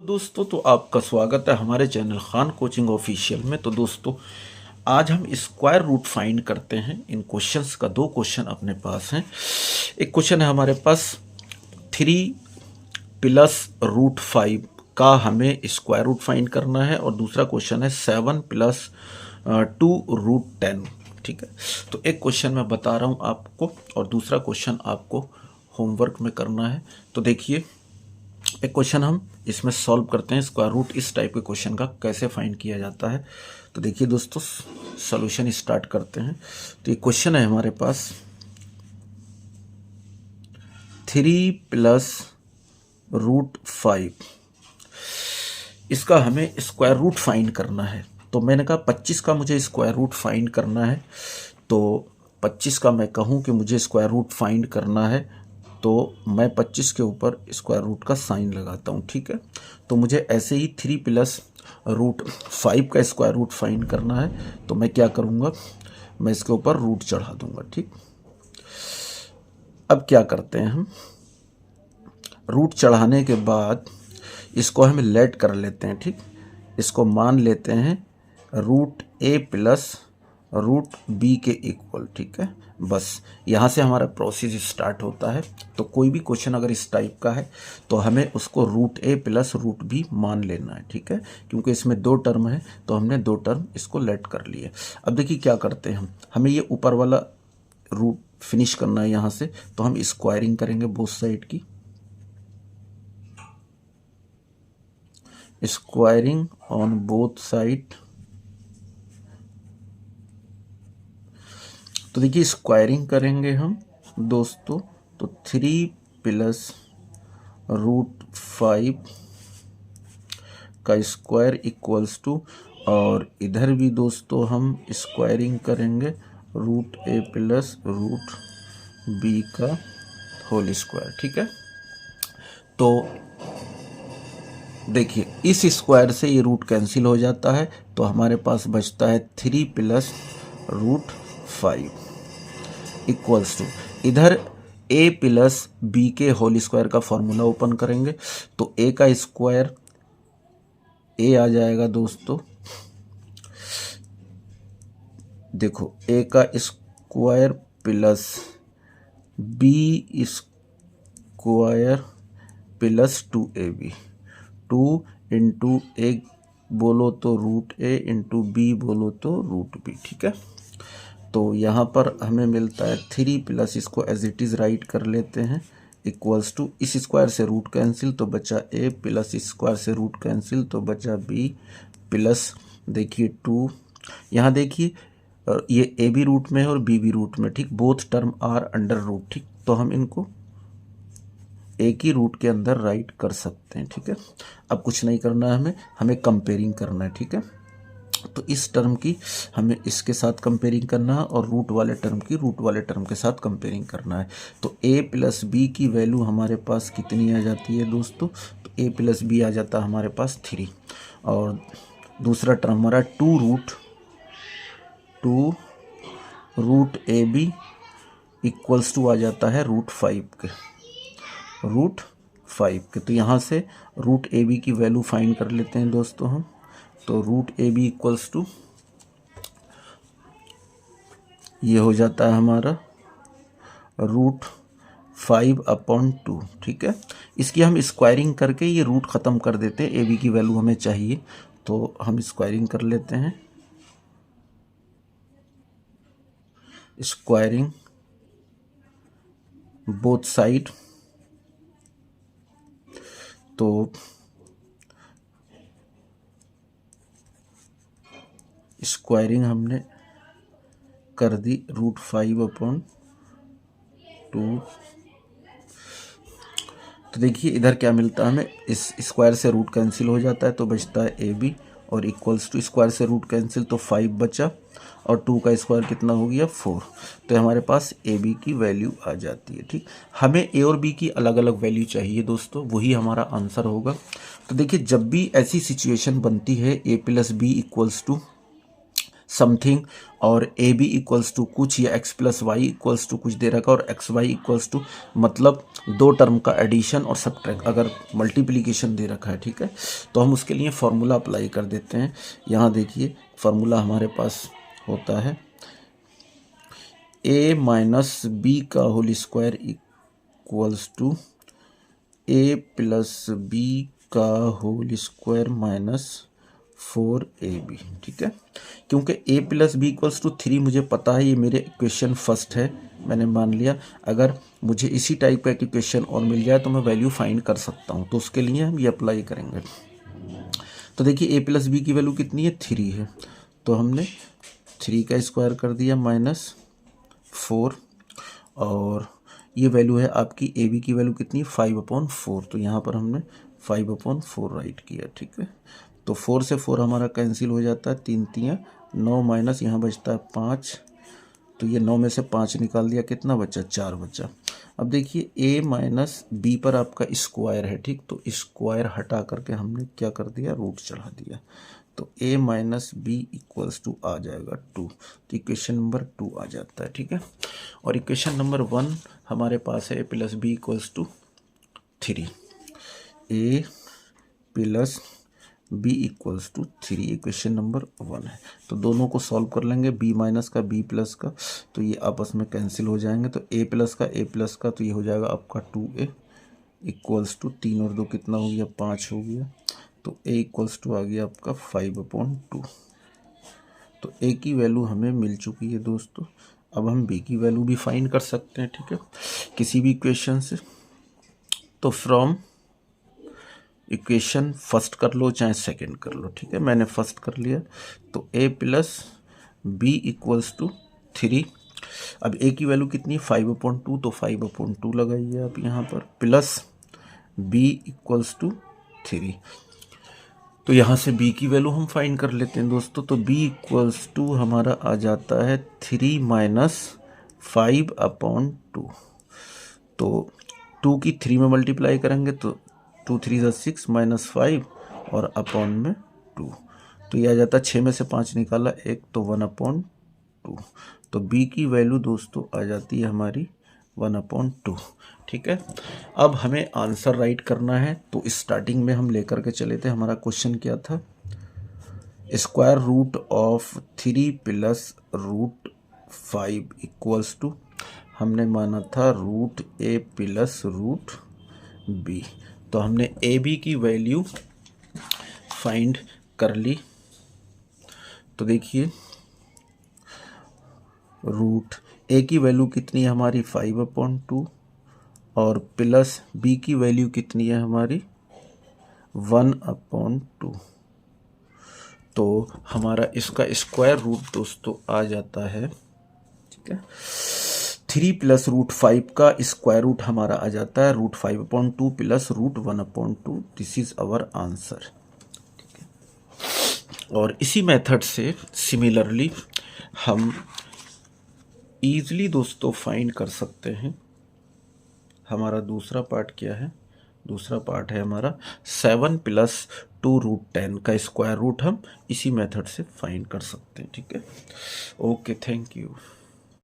दोस्तों तो आपका स्वागत है हमारे चैनल खान कोचिंग ऑफिशियल में। तो दोस्तों आज हम स्क्वायर रूट फाइंड करते हैं। इन क्वेश्चंस का दो क्वेश्चन अपने पास हैं। एक क्वेश्चन है हमारे पास 3 प्लस रूट 5 का हमें स्क्वायर रूट फाइंड करना है, और दूसरा क्वेश्चन है 7 प्लस 2 रूट 10। ठीक है, तो एक क्वेश्चन मैं बता रहा हूँ आपको और दूसरा क्वेश्चन आपको होमवर्क में करना है। तो देखिए, एक क्वेश्चन हम इसमें सॉल्व करते हैं। स्क्वायर रूट इस टाइप के क्वेश्चन का कैसे फाइंड किया जाता है। तो देखिए दोस्तों, सॉल्यूशन स्टार्ट करते हैं। तो ये क्वेश्चन है हमारे पास 3 प्लस रूट 5, इसका हमें स्क्वायर रूट फाइंड करना है। तो मैंने कहा 25 का मुझे स्क्वायर रूट फाइंड करना है। तो 25 का मैं कहूँ कि मुझे स्क्वायर रूट फाइंड करना है, तो मैं 25 के ऊपर स्क्वायर रूट का साइन लगाता हूँ। ठीक है, तो मुझे ऐसे ही 3 प्लस रूट 5 का स्क्वायर रूट फाइंड करना है। तो मैं क्या करूँगा, मैं इसके ऊपर रूट चढ़ा दूंगा। ठीक, अब क्या करते हैं हम, रूट चढ़ाने के बाद इसको हम लेट कर लेते हैं। ठीक, इसको मान लेते हैं रूट ए प्लस रूट बी के इक्वल। ठीक है, बस यहाँ से हमारा प्रोसेस स्टार्ट होता है। तो कोई भी क्वेश्चन अगर इस टाइप का है तो हमें उसको रूट ए प्लस रूट बी मान लेना है। ठीक है, क्योंकि इसमें 2 टर्म है तो हमने 2 टर्म इसको लेट कर लिए। अब देखिए क्या करते हैं हमें ये ऊपर वाला रूट फिनिश करना है यहाँ से। तो हम स्क्वायरिंग करेंगे बोथ साइड की, स्क्वायरिंग ऑन बोथ साइड। तो देखिए स्क्वायरिंग करेंगे हम दोस्तों, तो 3 प्लस रूट 5 का स्क्वायर इक्वल्स टू, और इधर भी दोस्तों हम स्क्वायरिंग करेंगे रूट ए प्लस रूट बी का होल स्क्वायर। ठीक है, तो देखिए इस स्क्वायर से ये रूट कैंसिल हो जाता है, तो हमारे पास बचता है 3 प्लस रूट 5 इक्वल्स टू, इधर a प्लस बी के होल स्क्वायर का फॉर्मूला ओपन करेंगे। तो a का स्क्वायर a आ जाएगा दोस्तों, देखो a का square plus b square plus 2ab, 2 into A बोलो तो रूट ए इंटू बी बोलो तो रूट बी। ठीक है, तो यहाँ पर हमें मिलता है 3 प्लस, इसको एज इट इज़ राइट कर लेते हैं, इक्वल्स टू, इस स्क्वायर से रूट कैंसिल तो बचा a प्लस स्क्वायर से रूट कैंसिल तो बचा b प्लस, देखिए 2, यहाँ देखिए ये a भी रूट में है और b भी रूट में। ठीक, both term are under root. ठीक, तो हम इनको एक ही रूट के अंदर राइट कर सकते हैं। ठीक है, अब कुछ नहीं करना है, हमें कंपेयरिंग करना है। ठीक है, तो इस टर्म की हमें इसके साथ कंपेयरिंग करना है और रूट वाले टर्म की रूट वाले टर्म के साथ कंपेयरिंग करना है। तो a प्लस बी की वैल्यू हमारे पास कितनी आ जाती है दोस्तों, तो a प्लस बी आ जाता है हमारे पास 3, और दूसरा टर्म हमारा 2 root A B equals to आ जाता है रूट 5 के। तो यहाँ से रूट ए बी की वैल्यू फाइंड कर लेते हैं दोस्तों हम। तो root A B equals to, ये हो जाता है हमारा रूट 5/2। ठीक है, इसकी हम स्क्वायरिंग करके ये रूट ख़त्म कर देते हैं। ए बी की वैल्यू हमें चाहिए, तो हम स्क्वायरिंग कर लेते हैं, स्क्वायरिंग बोथ साइड। तो स्क्वायरिंग हमने कर दी रूट 5/2। तो देखिए इधर क्या मिलता है हमें, इस स्क्वायर से रूट कैंसिल हो जाता है तो बचता है ए बी, और इक्वल्स टू स्क्वायर से रूट कैंसिल तो 5 बचा, और 2 का स्क्वायर कितना हो गया 4। तो हमारे पास ए बी की वैल्यू आ जाती है। ठीक, हमें ए और बी की अलग अलग वैल्यू चाहिए दोस्तों, वही हमारा आंसर होगा। तो देखिए जब भी ऐसी सिचुएशन बनती है a plus B equals to something और ए बी इक्वल्स टू कुछ या X plus Y equals to कुछ दे रखा और एक्स वाई इक्वल्स टू मतलब दो टर्म का एडिशन और सब्ट्रैक्ट अगर मल्टीप्लिकेशन दे रखा है, ठीक है, तो हम उसके लिए फार्मूला अप्लाई कर देते हैं। यहाँ देखिए फार्मूला हमारे पास होता है a माइनस बी का whole square equals to a plus B का होल स्क्वायर माइनस 4ab, ठीक है। क्योंकि a plus B equals to 3 मुझे पता है, ये मेरे इक्वेशन फर्स्ट है, मैंने मान लिया। अगर मुझे इसी टाइप का एक इक्वेशन और मिल जाए तो मैं वैल्यू फाइंड कर सकता हूँ, तो उसके लिए हम ये अप्लाई करेंगे। तो देखिए a प्लस बी की वैल्यू कितनी है, 3 है, तो हमने 3 का स्क्वायर कर दिया माइनस 4 और ये वैल्यू है आपकी ए बी की वैल्यू कितनी है, 5/4, तो यहाँ पर हमने 5/4 राइट किया, ठीक है। तो 4 से 4 हमारा कैंसिल हो जाता है, 3 3 9 माइनस यहाँ बचता है 5, तो ये 9 में से 5 निकाल दिया, कितना बचा, 4 बचा। अब देखिए a माइनस बी पर आपका स्क्वायर है, ठीक, तो स्क्वायर हटा करके हमने क्या कर दिया, रूट चढ़ा दिया, तो a minus B equals to आ जाएगा 2, तो इक्वेशन नंबर 2 आ जाता है, ठीक है। और इक्वेशन नंबर 1 हमारे पास है a plus B equals to 3, a plus b equals to 3, equation number 1 है। तो दोनों को सॉल्व कर लेंगे, b माइनस का b प्लस का, तो ये आपस में कैंसिल हो जाएंगे, तो a प्लस का तो ये हो जाएगा आपका 2a इक्वल्स टू 3 और 2 कितना हो गया, 5 हो गया, तो a इक्वल्स टू आ गया आपका 5/2। तो a की वैल्यू हमें मिल चुकी है दोस्तों। अब हम b की वैल्यू भी फाइंड कर सकते हैं, ठीक है, किसी भी इक्वेशन से। तो फ्रॉम इक्वेशन फर्स्ट कर लो चाहे सेकंड कर लो, ठीक है, मैंने फर्स्ट कर लिया, तो a plus B equals to 3। अब a की वैल्यू कितनी है, 5/2, तो 5/2 लगाइए आप यहाँ पर, प्लस b इक्वल्स टू 3। तो यहाँ से b की वैल्यू हम फाइंड कर लेते हैं दोस्तों। तो b इक्वल्स टू हमारा आ जाता है 3 माइनस 5/2। तो 2 की 3 में मल्टीप्लाई करेंगे तो 2 3 6 माइनस 5 और अपॉन में 2, तो ये आ जाता है 6 में से 5 निकाला 1, तो 1/2। तो b की वैल्यू दोस्तों आ जाती है हमारी 1/2, ठीक है। अब हमें आंसर राइट करना है, तो स्टार्टिंग में हम लेकर के चले थे, हमारा क्वेश्चन क्या था, square root of 3 plus root 5 equals to, हमने माना था root a plus root b, तो हमने ए बी की वैल्यू फाइंड कर ली। तो देखिए रूट a की वैल्यू कितनी है हमारी, 5/2 और प्लस b की वैल्यू कितनी है हमारी, 1/2। तो हमारा इसका स्क्वायर रूट दोस्तों आ जाता है, ठीक है, 3 प्लस रूट 5 का स्क्वायर रूट हमारा आ जाता है root 5/2 plus root 1/2। This is our answer, ठीक है। और इसी मेथड से सिमिलरली हम ईजली दोस्तों फाइंड कर सकते हैं। हमारा दूसरा पार्ट क्या है, दूसरा पार्ट है हमारा 7 प्लस 2 रूट 10 का स्क्वायर रूट हम इसी मेथड से फाइंड कर सकते हैं, ठीक है। Okay, thank you.